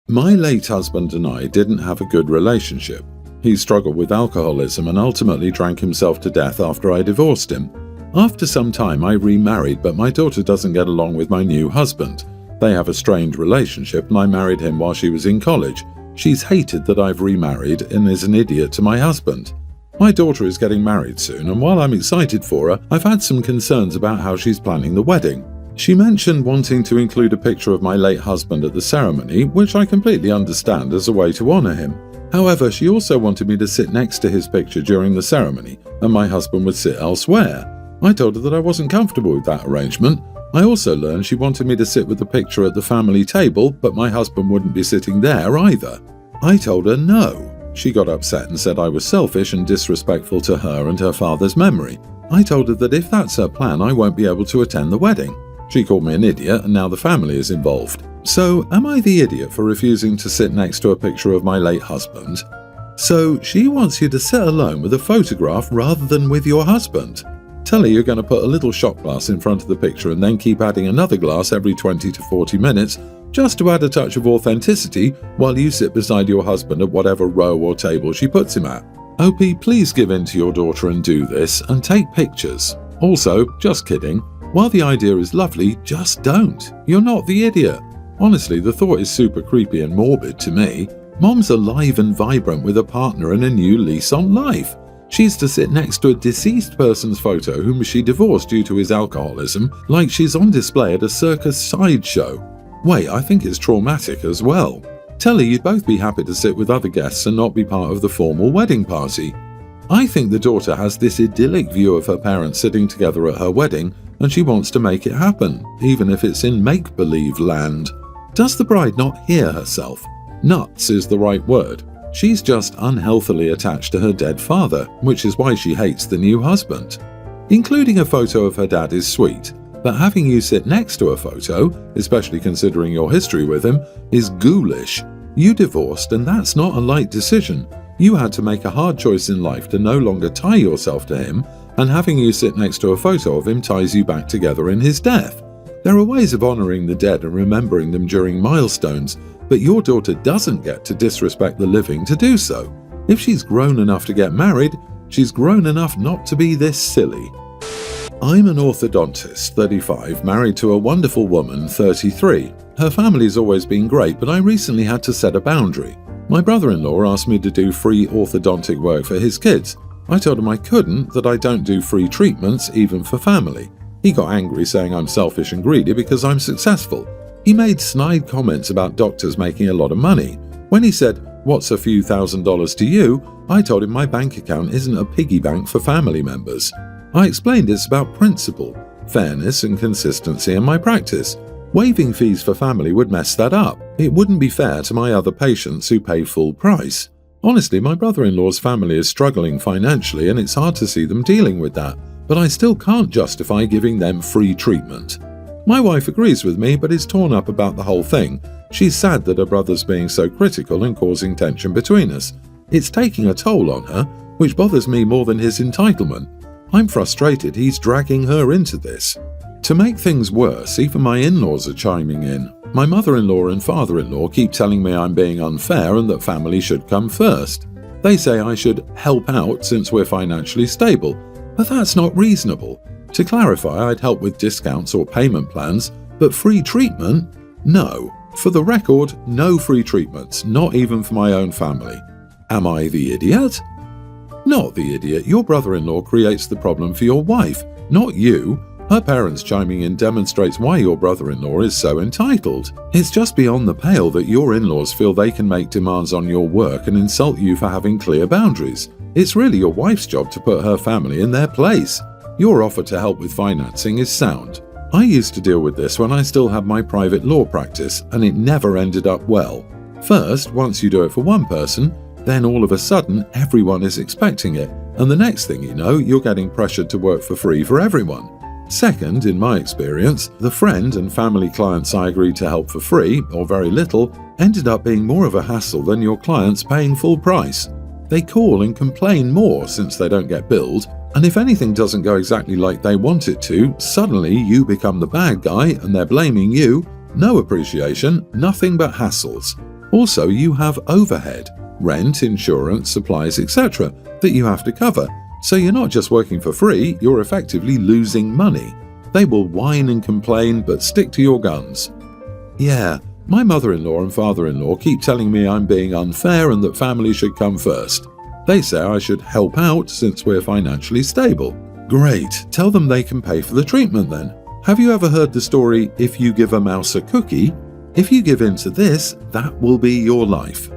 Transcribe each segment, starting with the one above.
My late husband and I didn't have a good relationship. He struggled with alcoholism and ultimately drank himself to death after I divorced him. After some time, I remarried, but my daughter doesn't get along with my new husband. They have a strained relationship and I married him while she was in college. She's hated that I've remarried and is an idiot to my husband. My daughter is getting married soon, and while I'm excited for her, I've had some concerns about how she's planning the wedding. She mentioned wanting to include a picture of my late husband at the ceremony, which I completely understand as a way to honor him. However, she also wanted me to sit next to his picture during the ceremony, and my husband would sit elsewhere. I told her that I wasn't comfortable with that arrangement. I also learned she wanted me to sit with the picture at the family table, but my husband wouldn't be sitting there either. I told her no. She got upset and said I was selfish and disrespectful to her and her father's memory. I told her that if that's her plan, I won't be able to attend the wedding. She called me an idiot, and now the family is involved. So, am I the idiot for refusing to sit next to a picture of my late husband? So, she wants you to sit alone with a photograph rather than with your husband. Tell her you're going to put a little shot glass in front of the picture and then keep adding another glass every 20 to 40 minutes just to add a touch of authenticity while you sit beside your husband at whatever row or table she puts him at. OP, please give in to your daughter and do this, and take pictures. Also, just kidding, while the idea is lovely, just don't. You're not the idiot. Honestly, the thought is super creepy and morbid to me. Mom's alive and vibrant with a partner and a new lease on life. She's to sit next to a deceased person's photo whom she divorced due to his alcoholism, like she's on display at a circus sideshow. Wait, I think it's traumatic as well. Tell her you'd both be happy to sit with other guests and not be part of the formal wedding party. I think the daughter has this idyllic view of her parents sitting together at her wedding, and she wants to make it happen, even if it's in make-believe land. Does the bride not hear herself? Nuts is the right word. She's just unhealthily attached to her dead father, which is why she hates the new husband. Including a photo of her dad is sweet, but having you sit next to a photo, especially considering your history with him, is ghoulish. You divorced, and that's not a light decision. You had to make a hard choice in life to no longer tie yourself to him, and having you sit next to a photo of him ties you back together in his death. There are ways of honoring the dead and remembering them during milestones, but your daughter doesn't get to disrespect the living to do so. If she's grown enough to get married, she's grown enough not to be this silly. I'm an orthodontist, 35, married to a wonderful woman, 33. Her family's always been great, but I recently had to set a boundary. My brother-in-law asked me to do free orthodontic work for his kids. I told him I couldn't, that I don't do free treatments, even for family. He got angry, saying I'm selfish and greedy because I'm successful. He made snide comments about doctors making a lot of money. When he said, "What's a few $1,000s to you?" I told him my bank account isn't a piggy bank for family members. I explained it's about principle, fairness and consistency in my practice. Waiving fees for family would mess that up. It wouldn't be fair to my other patients who pay full price. Honestly, my brother-in-law's family is struggling financially and it's hard to see them dealing with that, but I still can't justify giving them free treatment. My wife agrees with me, but is torn up about the whole thing. She's sad that her brother's being so critical and causing tension between us. It's taking a toll on her, which bothers me more than his entitlement. I'm frustrated he's dragging her into this. To make things worse, even my in-laws are chiming in. My mother-in-law and father-in-law keep telling me I'm being unfair and that family should come first. They say I should help out since we're financially stable, but that's not reasonable. To clarify, I'd help with discounts or payment plans, but free treatment? No. For the record, no free treatments, not even for my own family. Am I the idiot? Not the idiot. Your brother-in-law creates the problem for your wife, not you. Her parents chiming in demonstrates why your brother-in-law is so entitled. It's just beyond the pale that your in-laws feel they can make demands on your work and insult you for having clear boundaries. It's really your wife's job to put her family in their place. Your offer to help with financing is sound. I used to deal with this when I still had my private law practice, and it never ended up well. First, once you do it for one person, then all of a sudden everyone is expecting it, and the next thing you know, you're getting pressured to work for free for everyone. Second, in my experience, the friend and family clients I agreed to help for free, or very little, ended up being more of a hassle than your clients paying full price. They call and complain more since they don't get billed, and if anything doesn't go exactly like they want it to, suddenly you become the bad guy and they're blaming you. No appreciation, nothing but hassles. Also, you have overhead, rent, insurance, supplies, etc. that you have to cover. So you're not just working for free, you're effectively losing money. They will whine and complain, but stick to your guns. Yeah, my mother-in-law and father-in-law keep telling me I'm being unfair and that family should come first. They say I should help out since we're financially stable. Great, tell them they can pay for the treatment then. Have you ever heard the story, if you give a mouse a cookie? If you give in to this, that will be your life.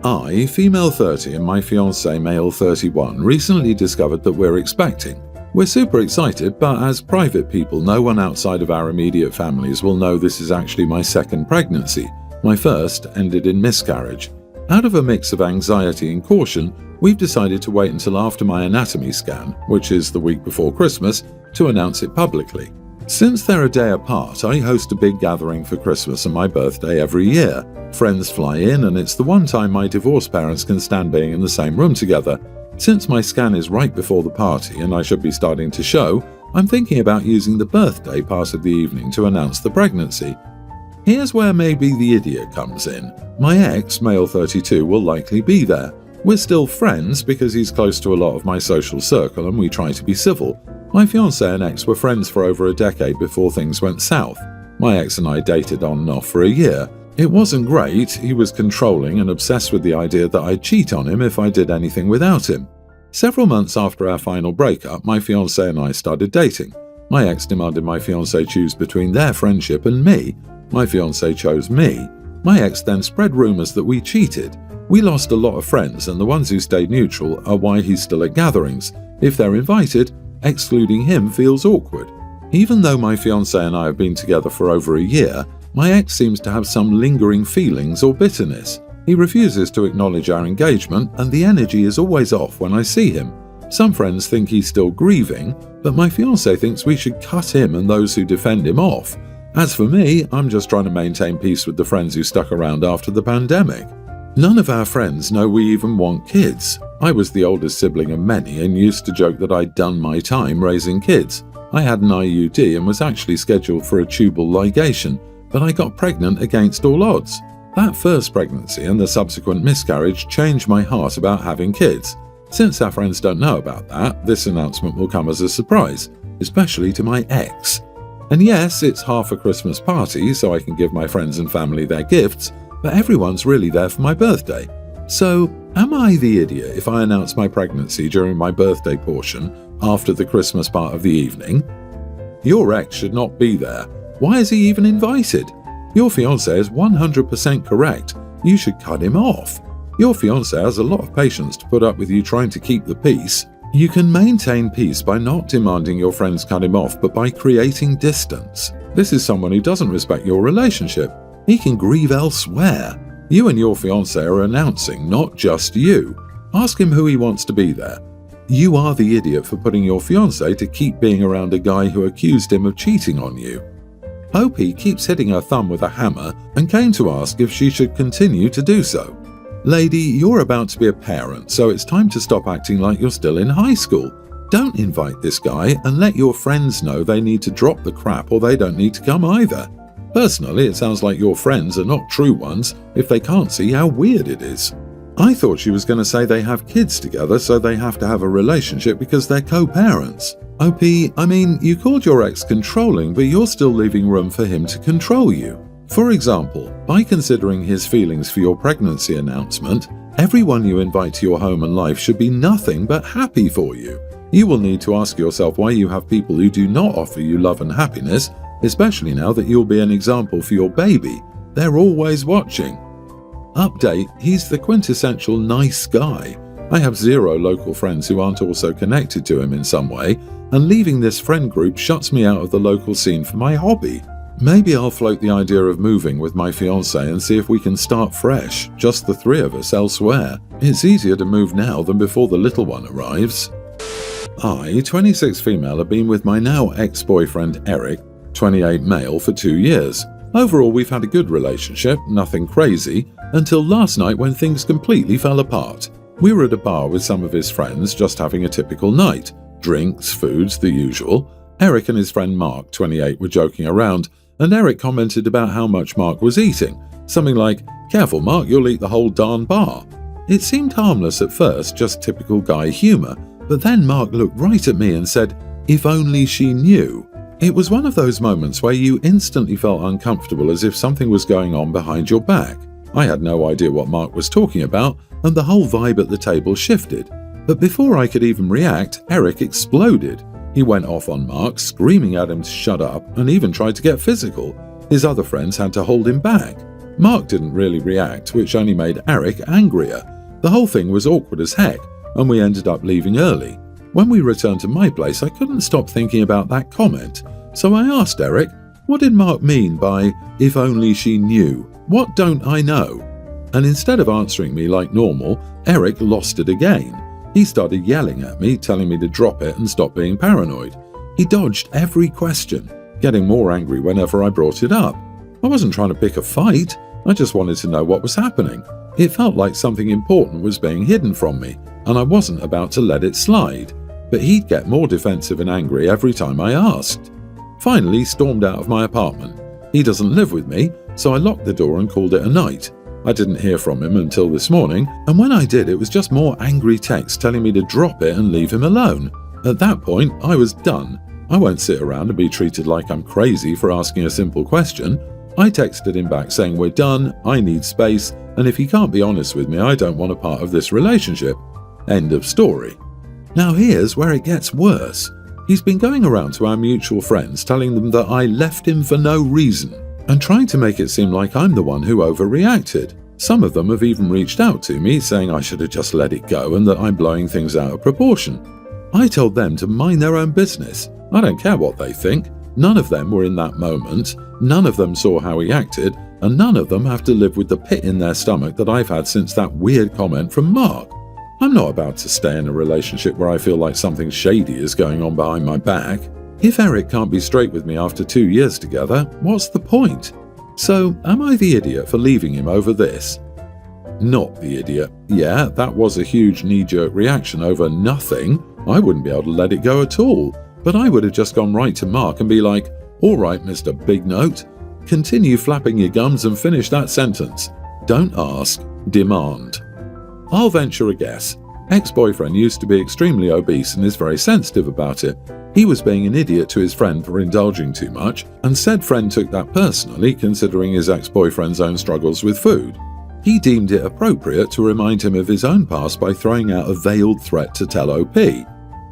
I, female 30, and my fiancé, male 31, recently discovered that we're expecting. We're super excited, but as private people, no one outside of our immediate families will know this is actually my second pregnancy. My first ended in miscarriage. Out of a mix of anxiety and caution, we've decided to wait until after my anatomy scan, which is the week before Christmas, to announce it publicly. Since they're a day apart, I host a big gathering for Christmas and my birthday every year. Friends fly in, and it's the one time my divorced parents can stand being in the same room together. Since my scan is right before the party and I should be starting to show, I'm thinking about using the birthday part of the evening to announce the pregnancy. Here's where maybe the idiot comes in. My ex, male 32, will likely be there. We're still friends because he's close to a lot of my social circle and we try to be civil. My fiancé and ex were friends for over a decade before things went south. My ex and I dated on and off for a year. It wasn't great. He was controlling and obsessed with the idea that I'd cheat on him if I did anything without him. Several months after our final breakup, my fiancé and I started dating. My ex demanded my fiancé choose between their friendship and me. My fiancé chose me. My ex then spread rumors that we cheated. We lost a lot of friends, and the ones who stayed neutral are why he's still at gatherings. If they're invited, excluding him feels awkward. Even though my fiancé and I have been together for over a year, my ex seems to have some lingering feelings or bitterness. He refuses to acknowledge our engagement, and the energy is always off when I see him. Some friends think he's still grieving, but my fiancé thinks we should cut him and those who defend him off. As for me, I'm just trying to maintain peace with the friends who stuck around after the pandemic. None of our friends know we even want kids. I was the oldest sibling of many and used to joke that I'd done my time raising kids. I had an IUD and was actually scheduled for a tubal ligation, but I got pregnant against all odds. That first pregnancy and the subsequent miscarriage changed my heart about having kids. Since our friends don't know about that, this announcement will come as a surprise, especially to my ex. And yes, it's half a Christmas party, so I can give my friends and family their gifts, but everyone's really there for my birthday. So, am I the idiot if I announce my pregnancy during my birthday portion after the Christmas part of the evening? Your ex should not be there. Why is he even invited? Your fiancé is 100% correct. You should cut him off. Your fiancé has a lot of patience to put up with you trying to keep the peace. You can maintain peace by not demanding your friends cut him off, but by creating distance. This is someone who doesn't respect your relationship. He can grieve elsewhere. You and your fiancé are announcing, not just you. Ask him who he wants to be there. You are the idiot for putting your fiancé to keep being around a guy who accused him of cheating on you. Opie keeps hitting her thumb with a hammer and came to ask if she should continue to do so. Lady, you're about to be a parent, so it's time to stop acting like you're still in high school. Don't invite this guy and let your friends know they need to drop the crap or they don't need to come either. Personally, it sounds like your friends are not true ones if they can't see how weird it is. I thought she was going to say they have kids together, so they have to have a relationship because they're co-parents. OP, I mean, you called your ex controlling, but you're still leaving room for him to control you. For example, by considering his feelings for your pregnancy announcement, everyone you invite to your home and life should be nothing but happy for you. You will need to ask yourself why you have people who do not offer you love and happiness, especially now that you'll be an example for your baby. They're always watching. Update, he's the quintessential nice guy. I have 0 local friends who aren't also connected to him in some way, and leaving this friend group shuts me out of the local scene for my hobby. Maybe I'll float the idea of moving with my fiancé and see if we can start fresh, just the 3 of us elsewhere. It's easier to move now than before the little one arrives. I, 26 female, have been with my now ex-boyfriend Eric, 28 male, for 2 years. Overall, we've had a good relationship, nothing crazy, until last night when things completely fell apart. We were at a bar with some of his friends, just having a typical night. Drinks, foods, the usual. Eric and his friend Mark, 28, were joking around, and Eric commented about how much Mark was eating. Something like, "Careful, Mark, you'll eat the whole darn bar." It seemed harmless at first, just typical guy humour, but then Mark looked right at me and said, "If only she knew." It was one of those moments where you instantly felt uncomfortable, as if something was going on behind your back. I had no idea what Mark was talking about, and the whole vibe at the table shifted. But before I could even react, Eric exploded. He went off on Mark, screaming at him to shut up, and even tried to get physical. His other friends had to hold him back. Mark didn't really react, which only made Eric angrier. The whole thing was awkward as heck, and we ended up leaving early. When we returned to my place, I couldn't stop thinking about that comment. So I asked Eric, what did Mark mean by, "if only she knew"? What don't I know? And instead of answering me like normal, Eric lost it again. He started yelling at me, telling me to drop it and stop being paranoid. He dodged every question, getting more angry whenever I brought it up. I wasn't trying to pick a fight, I just wanted to know what was happening. It felt like something important was being hidden from me, and I wasn't about to let it slide. But he'd get more defensive and angry every time I asked. Finally, he stormed out of my apartment. He doesn't live with me, so I locked the door and called it a night. I didn't hear from him until this morning, and when I did, it was just more angry texts telling me to drop it and leave him alone. At that point, I was done. I won't sit around and be treated like I'm crazy for asking a simple question. I texted him back saying we're done, I need space, and if he can't be honest with me, I don't want a part of this relationship. End of story. Now here's where it gets worse. He's been going around to our mutual friends telling them that I left him for no reason, and trying to make it seem like I'm the one who overreacted. Some of them have even reached out to me saying I should have just let it go and that I'm blowing things out of proportion. I told them to mind their own business. I don't care what they think. None of them were in that moment, none of them saw how he acted, and none of them have to live with the pit in their stomach that I've had since that weird comment from Mark. I'm not about to stay in a relationship where I feel like something shady is going on behind my back. If Eric can't be straight with me after 2 years together, what's the point? So, am I the idiot for leaving him over this? Not the idiot. Yeah, that was a huge knee-jerk reaction over nothing. I wouldn't be able to let it go at all. But I would have just gone right to Mark and be like, "All right, Mr. Big Note, continue flapping your gums and finish that sentence. Don't ask, demand." I'll venture a guess. Ex-boyfriend used to be extremely obese and is very sensitive about it. He was being an idiot to his friend for indulging too much, and said friend took that personally considering his ex-boyfriend's own struggles with food. He deemed it appropriate to remind him of his own past by throwing out a veiled threat to tell OP.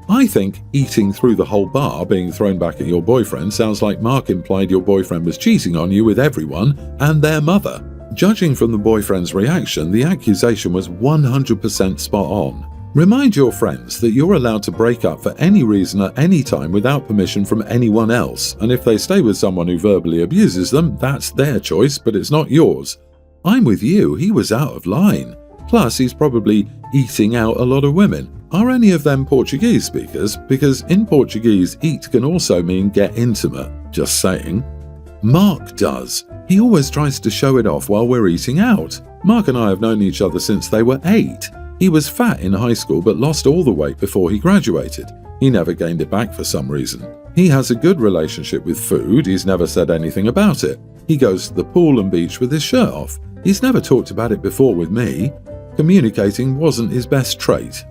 I think eating through the whole bar being thrown back at your boyfriend sounds like Mark implied your boyfriend was cheating on you with everyone and their mother. Judging from the boyfriend's reaction, the accusation was 100% spot on. Remind your friends that you're allowed to break up for any reason at any time without permission from anyone else, and if they stay with someone who verbally abuses them, that's their choice, but it's not yours. I'm with you, he was out of line. Plus, he's probably eating out a lot of women. Are any of them Portuguese speakers? Because in Portuguese, eat can also mean get intimate. Just saying. Mark does. He always tries to show it off while we're eating out. Mark and I have known each other since they were 8. He was fat in high school but lost all the weight before he graduated. He never gained it back for some reason. He has a good relationship with food, he's never said anything about it. He goes to the pool and beach with his shirt off. He's never talked about it before with me. Communicating wasn't his best trait.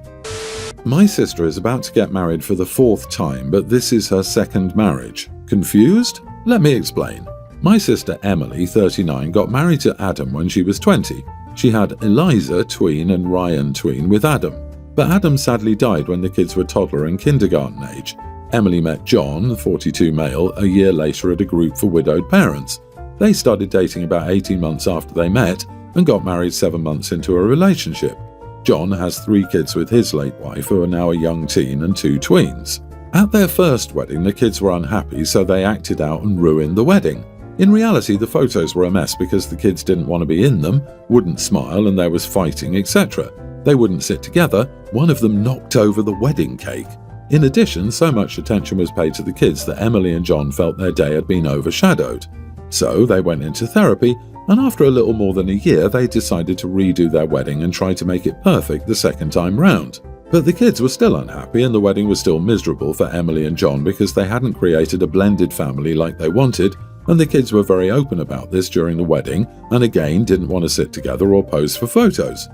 My sister is about to get married for the 4th time, but this is her 2nd marriage. Confused? Let me explain. My sister Emily, 39, got married to Adam when she was 20. She had Eliza, tween, and Ryan, tween, with Adam. But Adam sadly died when the kids were toddler and kindergarten age. Emily met John, 42 male, a year later at a group for widowed parents. They started dating about 18 months after they met and got married 7 months into a relationship. John has 3 kids with his late wife, who are now a young teen, and 2 tweens. At their first wedding, the kids were unhappy, so they acted out and ruined the wedding. In reality, the photos were a mess because the kids didn't want to be in them, wouldn't smile, and there was fighting, etc. They wouldn't sit together. One of them knocked over the wedding cake. In addition, so much attention was paid to the kids that Emily and John felt their day had been overshadowed. So they went into therapy, and after a little more than a year, they decided to redo their wedding and try to make it perfect the second time round. But the kids were still unhappy, and the wedding was still miserable for Emily and John because they hadn't created a blended family like they wanted, and the kids were very open about this during the wedding and again didn't want to sit together or pose for photos.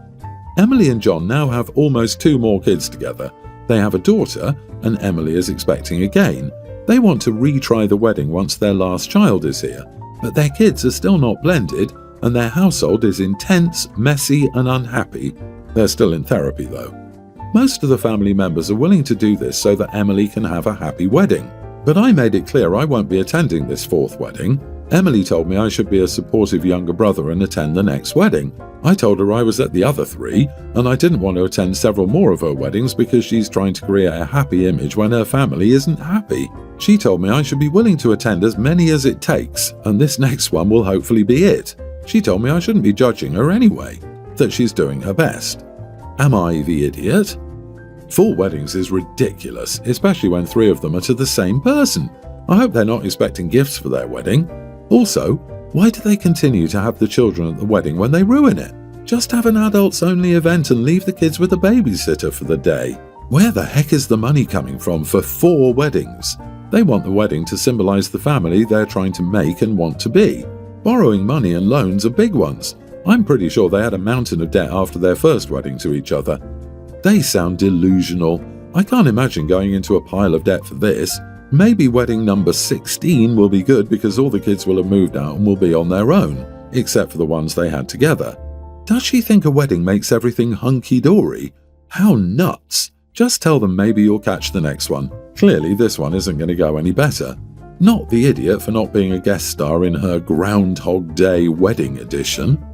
Emily and John now have almost 2 more kids together. They have a daughter, and Emily is expecting again. They want to retry the wedding once their last child is here, but their kids are still not blended, and their household is intense, messy, and unhappy. They're still in therapy though. Most of the family members are willing to do this so that Emily can have a happy wedding. But I made it clear I won't be attending this 4th wedding. Emily told me I should be a supportive younger brother and attend the next wedding. I told her I was at the other 3, and I didn't want to attend several more of her weddings because she's trying to create a happy image when her family isn't happy. She told me I should be willing to attend as many as it takes, and this next one will hopefully be it. She told me I shouldn't be judging her anyway, that she's doing her best. Am I the idiot? 4 weddings is ridiculous, especially when 3 of them are to the same person. I hope they're not expecting gifts for their wedding. Also, why do they continue to have the children at the wedding when they ruin it? Just have an adults-only event and leave the kids with a babysitter for the day. Where the heck is the money coming from for 4 weddings? They want the wedding to symbolize the family they're trying to make and want to be. Borrowing money and loans are big ones. I'm pretty sure they had a mountain of debt after their first wedding to each other. They sound delusional. I can't imagine going into a pile of debt for this. Maybe wedding number 16 will be good because all the kids will have moved out and will be on their own, except for the ones they had together. Does she think a wedding makes everything hunky-dory? How nuts! Just tell them maybe you'll catch the next one. Clearly this one isn't going to go any better. Not the idiot for not being a guest star in her Groundhog Day wedding edition.